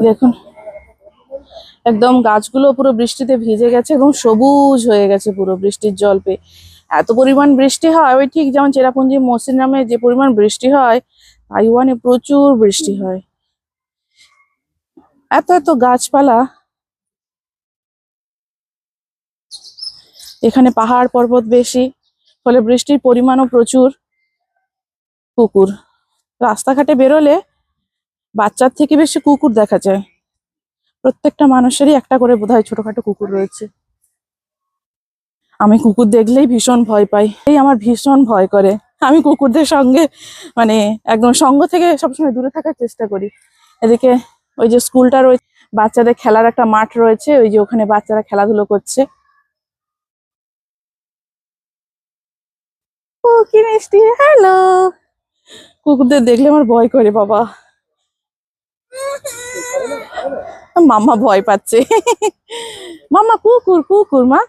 দেখুন একদম গাছগুলো পুরো বৃষ্টিতে ভিজে গেছে এবং সবুজ হয়ে গেছে পুরো বৃষ্টির জল পেয়ে। এত পরিমাণ বৃষ্টি হয়, ওই ঠিক যেমন চেরাপুঞ্জি মৌসিনরামে যে পরিমাণ বৃষ্টি হয়, তাইওয়ানে প্রচুর বৃষ্টি হয়। এত এত গাছপালা, এখানে পাহাড় পর্বত বেশি, ফলে বৃষ্টির পরিমাণও প্রচুর। কুকুর, রাস্তাঘাটে বেরোলে বাচ্চার থেকে বেশি কুকুর দেখা যায়। প্রত্যেকটা মানুষেরই একটা করে বোধহয় ছোটখাটো কুকুর রয়েছে। আমি কুকুর দেখলেই ভীষণ ভয় পাই, এই আমার ভীষণ ভয় করে। আমি কুকুরদের সঙ্গে মানে একদম সঙ্গ থেকে সবসময় দূরে থাকার চেষ্টা করি। এদিকে ওই যে স্কুলটা রয়েছে, বাচ্চাদের খেলার একটা মাঠ রয়েছে, ওই যে ওখানে বাচ্চারা খেলাধুলো করছে। ও কি মিষ্টি, হ্যালো। কুকুরদের দেখলে আমার ভয় করে বাবা। মাম্মা ভয় পাচ্ছে। মাম্মা কুকুর কুকুর, মা